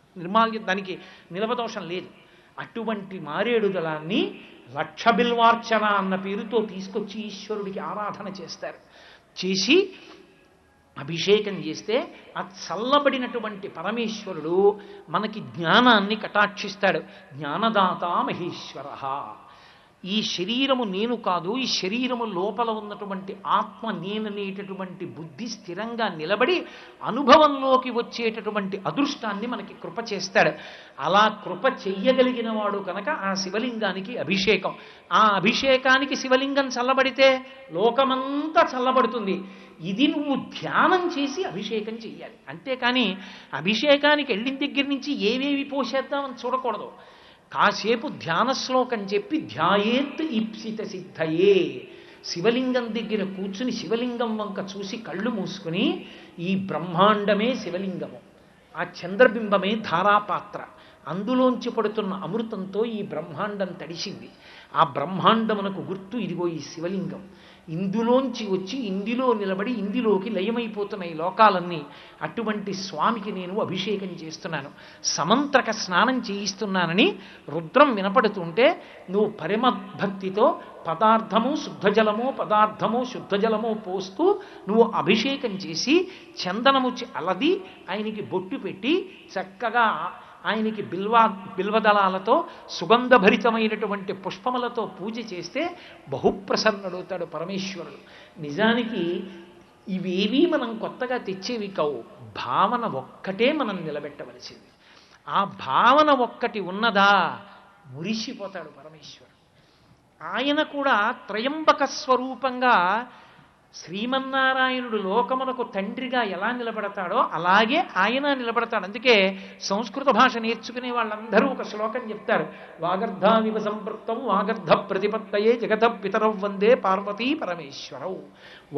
దానికి నిలవదోషం లేదు. అటువంటి మారేడు దళాన్ని లక్ష బిల్వార్చన అన్న పేరుతో తీసుకొచ్చి ఈశ్వరుడికి ఆరాధన చేస్తారు. చేసి అభిషేకం చేస్తే ఆ చల్లబడినటువంటి పరమేశ్వరుడు మనకి జ్ఞానాన్ని కటాక్షిస్తాడు. జ్ఞానదాత మహేశ్వర. ఈ శరీరము నేను కాదు, ఈ శరీరము లోపల ఉన్నటువంటి ఆత్మ నేననేటటువంటి బుద్ధి స్థిరంగా నిలబడి అనుభవంలోకి వచ్చేటటువంటి అదృష్టాన్ని మనకి కృప చేస్తాడు. అలా కృప చెయ్యగలిగిన వాడు కనుక ఆ శివలింగానికి అభిషేకం. ఆ అభిషేకానికి శివలింగం చల్లబడితే లోకమంతా చల్లబడుతుంది. ఇది నువ్వు ధ్యానం చేసి అభిషేకం చెయ్యాలి. అంతేకాని అభిషేకానికి వెళ్ళిన దగ్గర నుంచి ఏవేవి పోసేద్దామని చూడకూడదు. కాసేపు ధ్యాన శ్లోకం చెప్పి ధ్యాయేత్ ఈప్సిత సిద్ధయే, శివలింగం దగ్గర కూర్చుని శివలింగం వంక చూసి కళ్ళు మూసుకుని ఈ బ్రహ్మాండమే శివలింగము, ఆ చంద్రబింబమే ధారాపాత్ర, అందులోంచి పడుతున్న అమృతంతో ఈ బ్రహ్మాండం తడిసింది. ఆ బ్రహ్మాండమునకు గుర్తు ఇదిగో ఈ శివలింగం. ఇందులోంచి వచ్చి ఇందులో నిలబడి ఇందులోకి లయమైపోతున్నాయి లోకాలన్నీ. అటువంటి స్వామికి నేను అభిషేకం చేస్తున్నాను, సమంత్రక స్నానం చేయిస్తున్నానని రుద్రం వినపడుతుంటే నువ్వు పరమభక్తితో పదార్థము శుద్ధజలము పదార్థము శుద్ధజలము పోస్తూ నువ్వు అభిషేకం చేసి చందనము అలది ఆయనకి బొట్టు పెట్టి చక్కగా ఆయనకి బిల్వదళాలతో సుగంధభరితమైనటువంటి పుష్పములతో పూజ చేస్తే బహుప్రసన్నుడవుతాడు పరమేశ్వరుడు. నిజానికి ఇవేవీ మనం కొత్తగా తెచ్చేవి కావు. భావన ఒక్కటే మనం నిలబెట్టవలసింది. ఆ భావన ఒక్కటి ఉన్నదా మురిసిపోతాడు పరమేశ్వరుడు. ఆయన కూడా త్రయంబక స్వరూపంగా శ్రీమన్నారాయణుడు లోకమునకు తండ్రిగా ఎలా నిలబడతాడో అలాగే ఆయన నిలబడతాడు. అందుకే సంస్కృత భాష నేర్చుకునే వాళ్ళందరూ ఒక శ్లోకం చెప్తారు. వాగర్ధావివ సంపృక్తం వాగర్ధ ప్రతిపత్తయే జగత పితరౌ వందే పార్వతీ పరమేశ్వరౌ.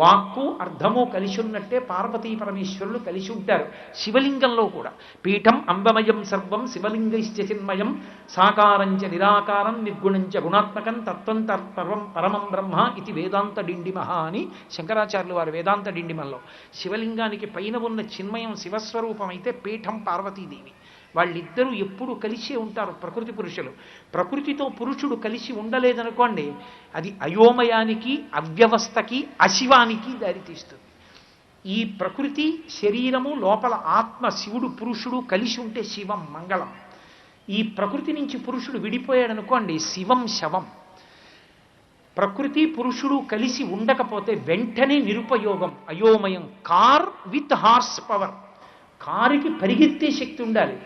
వాక్కు అర్ధము కలిసి ఉన్నట్టే పార్వతీ పరమేశ్వరులు కలిసి ఉంటారు శివలింగంలో కూడా. పీఠం అంబమయం సర్వం శివలింగైశ్చ చిన్మయం సాకారంచ నిరాకారం నిర్గుణంచ గుణాత్మకం తత్వం తర్వం పరమం బ్రహ్మ ఇది వేదాంత డిండిమహ అని శంకరాచార్యులు వారు వేదాంత డిండిమల్లో. శివలింగానికి పైన ఉన్న చిన్మయం శివస్వరూపం అయితే పీఠం పార్వతీదేవి. వాళ్ళిద్దరూ ఎప్పుడు కలిసే ఉంటారు ప్రకృతి పురుషులు. ప్రకృతితో పురుషుడు కలిసి ఉండలేదనుకోండి అది అయోమయానికి అవ్యవస్థకి అశివానికి దారితీస్తుంది. ఈ ప్రకృతి శరీరము లోపల ఆత్మ శివుడు పురుషుడు కలిసి ఉంటే శివం మంగళం. ఈ ప్రకృతి నుంచి పురుషుడు విడిపోయాడనుకోండి శివం శవం. ప్రకృతి పురుషుడు కలిసి ఉండకపోతే వెంటనే నిరుపయోగం అయోమయం. కార్ విత్ హార్స్ పవర్, కారుకి పరిగెత్తే శక్తి ఉండాలి,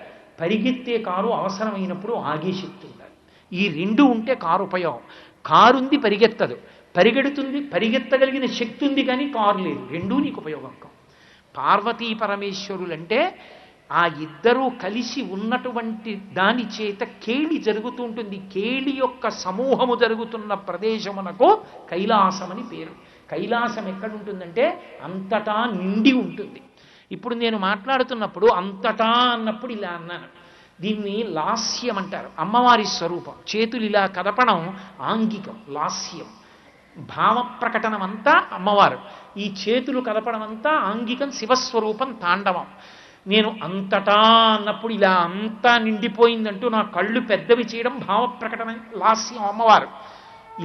పరిగెత్తే కారు అవసరమైనప్పుడు ఆగే శక్తి ఉండాలి. ఈ రెండు ఉంటే కారు ఉపయోగం. కారుంది పరిగెత్తదు, పరిగెత్తగలిగిన శక్తి ఉంది కానీ కారు లేదు, రెండూ నీకు ఉపయోగం కావు. పార్వతీ పరమేశ్వరులంటే ఆ ఇద్దరూ కలిసి ఉన్నటువంటి దాని చేత కేళి జరుగుతూ ఉంటుంది. కేళి యొక్క సమూహము జరుగుతున్న ప్రదేశమునకు కైలాసమని పేరు. కైలాసం ఎక్కడుంటుందంటే అంతటా నిండి ఉంటుంది. ఇప్పుడు నేను మాట్లాడుతున్నప్పుడు అంతటా అన్నప్పుడు ఇలా అన్నాను. దీన్ని లాస్యం అంటారు. అమ్మవారి స్వరూపం చేతులు ఇలా కదపడం ఆంగికం, లాస్యం. భావ ప్రకటనం అంతా అమ్మవారు, ఈ చేతులు కదపడం అంతా ఆంగికం, శివస్వరూపం తాండవం. నేను అంతటా అన్నప్పుడు ఇలా అంతా నిండిపోయిందంటూ నా కళ్ళు పెద్దవి చేయడం భావ ప్రకటన, లాస్యం అమ్మవారు.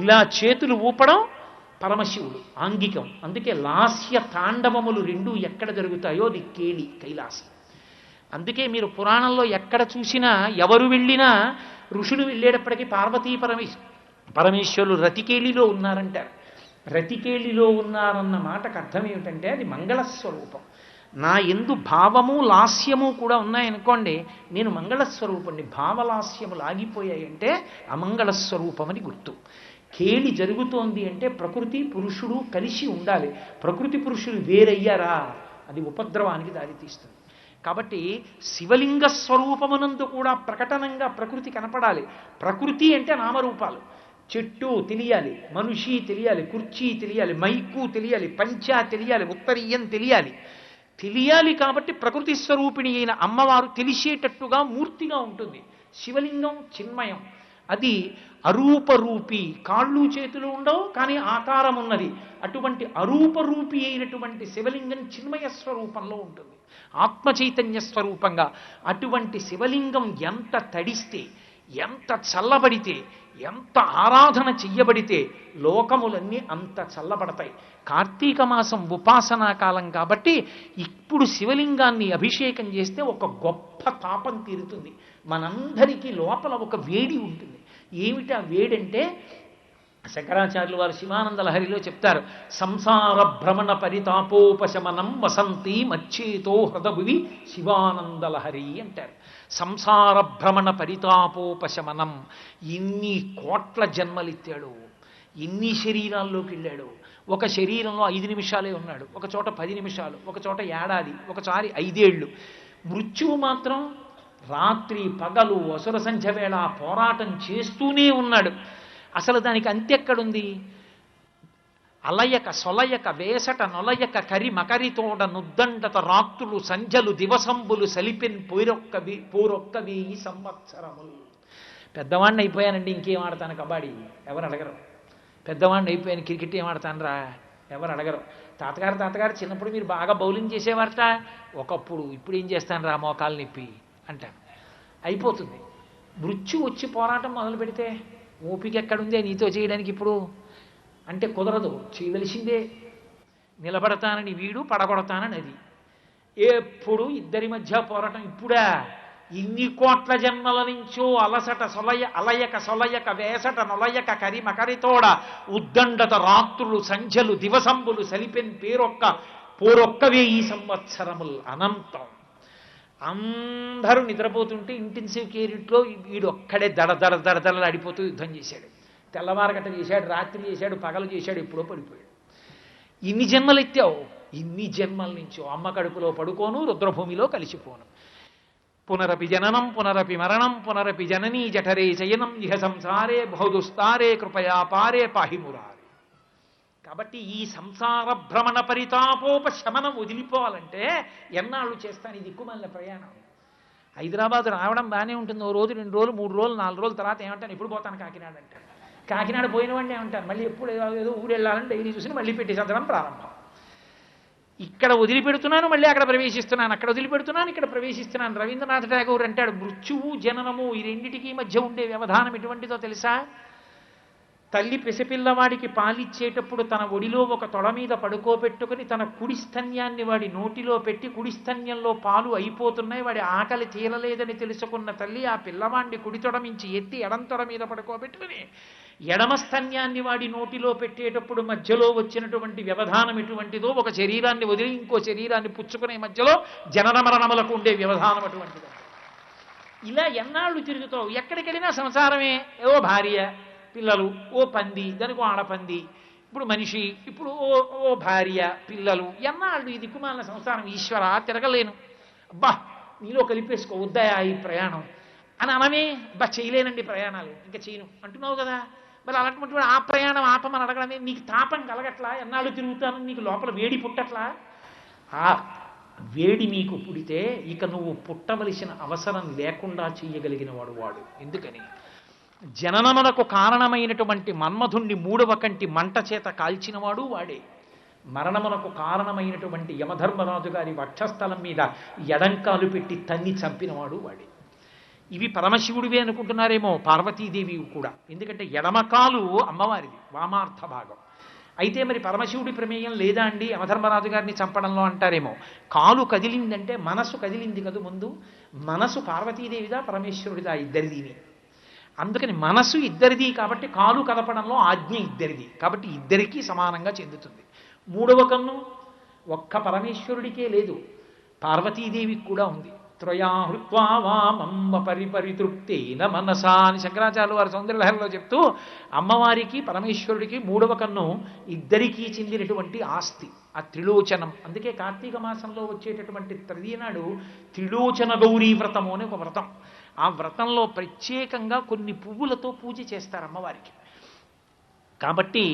ఇలా చేతులు ఊపడం పరమశివుడు, ఆంగికం. అందుకే లాస్య తాండవములు రెండు ఎక్కడ జరుగుతాయో అది కేళి, కైలాసం. అందుకే మీరు పురాణంలో ఎక్కడ చూసినా ఎవరు వెళ్ళినా ఋషులు వెళ్ళేటప్పటికీ పార్వతీ పరమేశ్వరులు రతికేళిలో ఉన్నారంటారు. రతికేళిలో ఉన్నారన్న మాటకు అర్థం ఏమిటంటే అది మంగళస్వరూపం. నా ఎందు భావము లాస్యము కూడా ఉన్నాయనుకోండి, నేను మంగళస్వరూపుణ్ణి. భావలాస్యములు ఆగిపోయాయంటే అమంగళస్వరూపమని గుర్తు. కేలి జరుగుతోంది అంటే ప్రకృతి పురుషుడు కలిసి ఉండాలి. ప్రకృతి పురుషులు వేరయ్యారా అది ఉపద్రవానికి దారితీస్తుంది. కాబట్టి శివలింగ స్వరూపమునందు కూడా ప్రకటనంగా ప్రకృతి కనపడాలి. ప్రకృతి అంటే నామరూపాలు. చెట్టు తెలియాలి, మనిషి తెలియాలి, కుర్చీ తెలియాలి, మైకు తెలియాలి, పంచా తెలియాలి, ఉత్తరీయం తెలియాలి. కాబట్టి ప్రకృతి స్వరూపిణి అయిన అమ్మవారు తెలిసేటట్టుగా మూర్తిగా ఉంటుంది. శివలింగం చిన్మయం, అది అరూపరూపి, కాళ్ళు చేతులు ఉండవు కానీ ఆకారం ఉన్నది. అటువంటి అరూపరూపి అయినటువంటి శివలింగం చిన్మయ స్వరూపంలో ఉంటుంది, ఆత్మ చైతన్య స్వరూపంగా. అటువంటి శివలింగం ఎంత తడిస్తే, ఎంత చల్లబడితే, ఎంత ఆరాధన చెయ్యబడితే లోకములన్నీ అంత చల్లబడతాయి. కార్తీక మాసం ఉపాసనా కాలం కాబట్టి ఇప్పుడు శివలింగాన్ని అభిషేకం చేస్తే ఒక గొప్ప తాపం తీరుతుంది. మనందరికీ లోపల ఒక వేడి ఉంటుంది. ఏమిటా వేడంటే శంకరాచార్యులు వారు శివానంద లహరిలో చెప్తారు, సంసార భ్రమణ పరితాపోపశమనం వసంతి మచ్చేతో హృదభువి శివానంద లహరి అంటారు. సంసార భ్రమణ పరితాపోపశమనం. ఇన్ని కోట్ల జన్మలిత్తాడు, ఇన్ని శరీరాల్లోకి వెళ్ళాడు. ఒక శరీరంలో 5 నిమిషాలే ఉన్నాడు, ఒక చోట 10 నిమిషాలు, ఒక చోట ఏడాది, ఒకసారి 5 ఏళ్ళు. మృత్యువు మాత్రం రాత్రి పగలు అసుర సంధ్య వేళ పోరాటం చేస్తూనే ఉన్నాడు. అసలు దానికి అంతెక్కడుంది? అలయక సొలయక వేసట నొలయక కరి మకరితోడ నుద్దండత రాత్రులు సంధ్యలు దివసంబులు సలిపెన్ పోరొక్క 1000 సంవత్సరములు. పెద్దవాడిని అయిపోయానండి, ఇంకేం ఆడతాను కబడ్డీ, ఎవరు అడగరు. పెద్దవాడిని అయిపోయాను, క్రికెట్ ఏం ఆడతానరా, ఎవరు అడగరు. తాతగారు చిన్నప్పుడు మీరు బాగా బౌలింగ్ చేసేవారట, ఒకప్పుడు, ఇప్పుడు ఏం చేస్తాను రా మోకాలు నొప్పి అంటాను. అయిపోతుంది. మృత్యు వచ్చి పోరాటం మొదలు పెడితే ఓపిక ఎక్కడుందే నీతో చేయడానికి ఇప్పుడు అంటే కుదరదు, చేయవలసిందే. నిలబడతానని వీడు, పడగొడతానని అది. ఎప్పుడు ఇద్దరి మధ్య పోరాటం. ఇప్పుడా ఇన్ని కోట్ల జన్మల నుంచో అలయక సొలయక వేసట నొలయక కరి మకరితోడ ఉద్దండత రాత్రులు సంధ్యలు దివసంబులు సలిపెన్ పోరొక్క 1000 సంవత్సరములు అనంతం. అందరూ నిద్రపోతుంటే ఇంటెన్సివ్ కేర్లో వీడు ఒక్కడే దడదడలు అడిపోతూ యుద్ధం చేశాడు. తెల్లవారగట్ట చేశాడు, రాత్రి చేశాడు, పగలు చేశాడు, ఎప్పుడో పడిపోయాడు. ఇన్ని జన్మలు ఎత్తావు, ఇన్ని జన్మల నుంచో అమ్మ కడుపులో పడుకోను, రుద్రభూమిలో కలిసిపోను. పునరపి జననం పునరపి మరణం పునరపి జననీ జఠరే శయనం ఇహ సంసారే బహుదుస్తారే కృపయా పారే పాహిమురారే. కాబట్టి ఈ సంసార భ్రమణ పరితాపోపశమనం వదిలిపోవాలంటే ఎన్నాళ్ళు చేస్తాను ఈ దిక్కుమాలిన ప్రయాణం. హైదరాబాద్ రావడం బాగానే ఉంటుంది, ఓ రోజు 2 రోజులు 3 రోజులు 4 రోజుల తర్వాత ఏమంటాను, ఎప్పుడు పోతాను కాకినాడ అంటాను. కాకినాడ పోయిన వాడిని ఏమంటాను, మళ్ళీ ఎప్పుడు ఏదో ఊరు వెళ్ళాలని డైరీ చూసి మళ్ళీ పెట్టేసేద్దాం ప్రారంభం. ఇక్కడ వదిలిపెడుతున్నాను, మళ్ళీ అక్కడ ప్రవేశిస్తున్నాను, అక్కడ వదిలిపెడుతున్నాను, ఇక్కడ ప్రవేశిస్తున్నాను. రవీంద్రనాథ్ ఠాగూర్ అంటాడు, మృత్యువు జననము ఈ రెండిటికి మధ్య ఉండే వ్యవధానం ఎటువంటిదో తెలుసా? తల్లి పిసపిల్లవాడికి పాలిచ్చేటప్పుడు తన ఒడిలో ఒక తొడ మీద పడుకోబెట్టుకుని తన కుడి స్తన్యాన్ని వాడి నోటిలో పెట్టి, కుడి స్తన్యంలో పాలు అయిపోతున్నాయి, వాడి ఆకలి తీరలేదని తెలుసుకున్న తల్లి ఆ పిల్లవాడిని కుడి తొడ మించి ఎత్తి ఎడం తొడ మీద పడుకోబెట్టుకుని ఎడమ స్తన్యాన్ని వాడి నోటిలో పెట్టేటప్పుడు మధ్యలో వచ్చినటువంటి వ్యవధానం ఎటువంటిదో, ఒక శరీరాన్ని వదిలి ఇంకో శరీరాన్ని పుచ్చుకునే మధ్యలో జనన మరణములకు ఉండే వ్యవధానం అటువంటిదో. ఇలా ఎన్నాళ్ళు తిరుగుతావు? ఎక్కడికి వెళ్ళినా సంసారమే. ఓ భార్య, పిల్లలు, ఓ పంది, దానికి ఆడపంది, ఇప్పుడు మనిషి, ఇప్పుడు ఓ భార్య, పిల్లలు. ఎన్నాళ్ళు ఈ దిక్కుమాలిన సంసారం? ఈశ్వర తిరగలేను, అబ్బా నీలో కలిపేసుకో, వద్దయా ఈ ప్రయాణం అని అనమే. అబ్బా చేయలేనండి ప్రయాణాలు, ఇంకా చేయను అంటున్నావు కదా. మరి అలాంటి ఆ ప్రయాణం ఆపమని అడగడమే. నీకు తాపం కలగట్లా? ఎన్నాళ్ళు తిరుగుతాను, నీకు లోపల వేడి పుట్టట్లా? ఆ వేడి నీకు పుడితే ఇక నువ్వు పుట్టవలసిన అవసరం లేకుండా చేయగలిగిన వాడు. ఎందుకని? జననమునకు కారణమైనటువంటి మన్మధుణ్ణి 3వ కంటి మంట చేత కాల్చినవాడు వాడే. మరణమునకు కారణమైనటువంటి యమధర్మరాజు గారి వక్షస్థలం మీద ఎడంకాలు పెట్టి తన్ని చంపినవాడు వాడే. ఇవి పరమశివుడివే అనుకుంటున్నారేమో, పార్వతీదేవి కూడా. ఎందుకంటే ఎడమకాలు అమ్మవారిది, వామార్థ భాగం. అయితే మరి పరమశివుడి ప్రమేయం లేదా అండి యమధర్మరాజు గారిని చంపడంలో అంటారేమో. కాలు కదిలిందంటే మనసు కదిలింది కదా ముందు. మనసు పార్వతీదేవిదా పరమేశ్వరుడిదా? ఇద్దరిదిని. అందుకని మనసు ఇద్దరిది కాబట్టి కాలు కదపడంలో ఆజ్ఞ ఇద్దరిది కాబట్టి ఇద్దరికీ సమానంగా చెందుతుంది. 3వ కన్ను ఒక్క పరమేశ్వరుడికే లేదు, పార్వతీదేవికి కూడా ఉంది. త్రయా హృత్వా వామమ్మ పరిపరితృప్తేన మనసా అని శంకరాచార్యులు వారి సౌందర్యలహరిలో చెప్తూ అమ్మవారికి పరమేశ్వరుడికి మూడవ కన్ను ఇద్దరికీ చెందినటువంటి ఆస్తి ఆ త్రిలోచనం. అందుకే కార్తీక మాసంలో వచ్చేటటువంటి తృతీయ నాడు త్రిలోచన గౌరీ వ్రతము అని ఒక వ్రతం. ఆ వ్రతంలో ప్రత్యేకంగా కొన్ని పువ్వులతో పూజ చేస్తారు అమ్మవారికి. కాబట్టి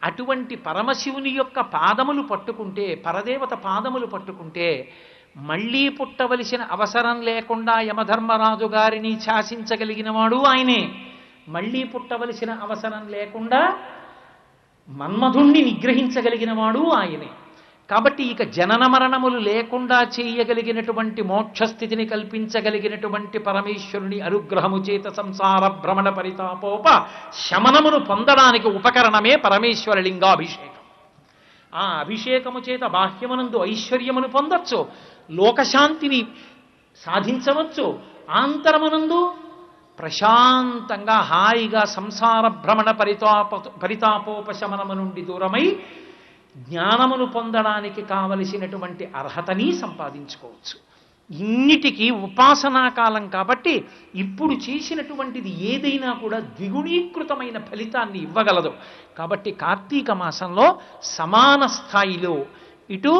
అటువంటి పరమశివుని యొక్క పాదములు పట్టుకుంటే, పరదేవత పాదములు పట్టుకుంటే మళ్ళీ పుట్టవలసిన అవసరం లేకుండా యమధర్మరాజు గారిని శాసించగలిగిన వాడు ఆయనే. మళ్ళీ పుట్టవలసిన అవసరం లేకుండా మన్మధుణ్ణి నిగ్రహించగలిగిన వాడు ఆయనే. కాబట్టి ఇక జనన మరణములు లేకుండా చేయగలిగినటువంటి మోక్షస్థితిని కల్పించగలిగినటువంటి పరమేశ్వరుని అనుగ్రహము చేత సంసార భ్రమణ పరితాపోప శమనమును పొందడానికి ఉపకరణమే పరమేశ్వర లింగాభిషేకం. ఆ అభిషేకము చేత బాహ్యమునందు ఐశ్వర్యమును పొందొచ్చు, లోకశాంతిని సాధించవచ్చు, ఆంతరమునందు ప్రశాంతంగా హాయిగా సంసార భ్రమణ పరితాపోపశమనము నుండి దూరమై జ్ఞానమును పొందడానికి కావలసినటువంటి అర్హతని సంపాదించుకోవచ్చు. ఇన్నిటికీ ఉపాసనా కాలం కాబట్టి ఇప్పుడు చేసినటువంటిది ఏదైనా కూడా ద్విగుణీకృతమైన ఫలితాన్ని ఇవ్వగలదు. కాబట్టి కార్తీక మాసంలో సమాన స్థాయిలో ఇటు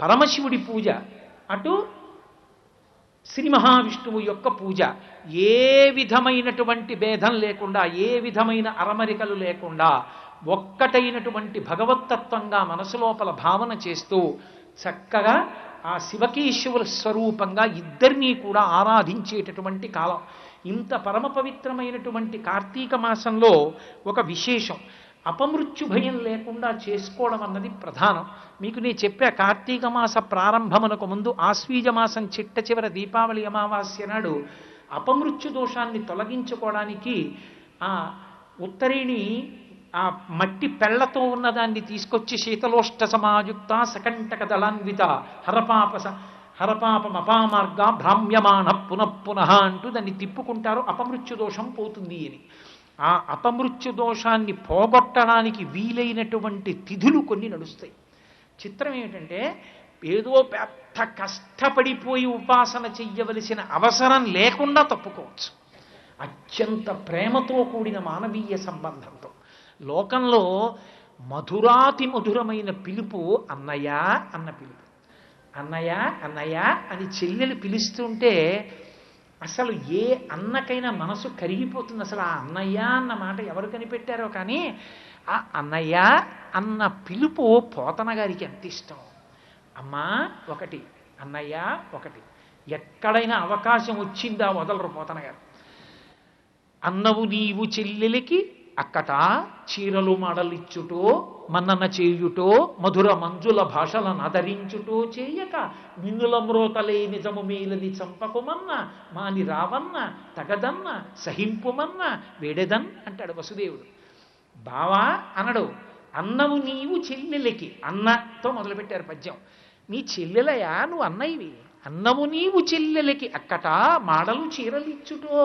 పరమశివుడి పూజ, అటు శ్రీ మహావిష్ణువు యొక్క పూజ ఏ విధమైనటువంటి భేదం లేకుండా, ఏ విధమైన అరమరికలు లేకుండా ఒక్కటైనటువంటి భగవత్తత్వంగా మనసు లోపల భావన చేస్తూ చక్కగా ఆ శివకేశవుల స్వరూపంగా ఇద్దరినీ కూడా ఆరాధించేటటువంటి కాలం. ఇంత పరమ పవిత్రమైనటువంటి కార్తీక మాసంలో ఒక విశేషం, అపమృత్యు భయం లేకుండా చేసుకోవడం అన్నది ప్రధానం. మీకు నేను చెప్పా, కార్తీక మాస ప్రారంభమునకు ముందు ఆశ్వీజ మాసం చిట్ట చివర దీపావళి అమావాస్య నాడు అపమృత్యు దోషాన్ని తొలగించుకోవడానికి ఆ ఉత్తరేణి ఆ మట్టి పెళ్లతో ఉన్నదాన్ని తీసుకొచ్చి శీతలోష్ట సమాయుక్త సకంటక దళాన్విత హరపాపమపామార్గ భ్రామ్యమాణ పునఃపునః అంటూ దాన్ని తిప్పుకుంటారు, అపమృత్యు దోషం పోతుంది అని. ఆ అపమృత్యు దోషాన్ని పోగొట్టడానికి వీలైనటువంటి తిథులు కొన్ని నడుస్తాయి. చిత్రం ఏమిటంటే, ఏదో పెద్ద కష్టపడిపోయి ఉపాసన చెయ్యవలసిన అవసరం లేకుండా తప్పుకోవచ్చు. అత్యంత ప్రేమతో కూడిన మానవీయ సంబంధంతో. లోకంలో మధురాతి మధురమైన పిలుపు అన్నయ్య అన్న పిలుపు. అన్నయ్య అన్నయ్య అని చెల్లెలు పిలుస్తుంటే అసలు ఏ అన్నకైనా మనసు కరిగిపోతుంది. అసలు ఆ అన్నయ్య అన్న మాట ఎవరు కనిపెట్టారో కానీ ఆ అన్నయ్య అన్న పిలుపు పోతన గారికి ఎంత ఇష్టం. అమ్మా ఒకటి, అన్నయ్య ఒకటి. ఎక్కడైనా అవకాశం వచ్చిందా వదలరు పోతన గారు. అన్నవు నీవు చెల్లెలికి అక్కట చీరలు మడలిచ్చుటో మన్నన చేయుటో మధుర మంజుల భాషలను ఆదరించుటో చేయక మిన్నుల మ్రోతలే నిజము మేలని చంపకుమన్న మాని రావన్న తగదన్న సహింపుమన్న వేడెదన్ అంటాడు వసుదేవుడు. బావా అనడు, అన్నవు నీవు చెల్లెలకి, అన్నతో మొదలుపెట్టారు పద్యం. నీ చెల్లెలయా, నువ్వు అన్నయ్యవి. అన్నవు నీవు చెల్లెలకి అక్కట మాడలు చీరలిచ్చుటో.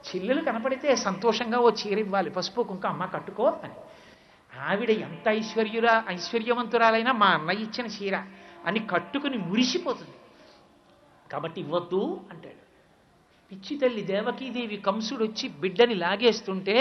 చెల్లెలు కనపడితే సంతోషంగా ఓ చీర ఇవ్వాలి, పసుపు కుంక అమ్మ కట్టుకో అని. ఆవిడ ఎంత ఐశ్వర్యవంతురాలైనా మా అన్నయ్య ఇచ్చిన చీర అని కట్టుకుని మురిసిపోతుంది. కాబట్టి ఇవ్వద్దు అంటాడు. పిచ్చి తల్లి దేవకీదేవి కంసుడు వచ్చి బిడ్డని లాగేస్తుంటే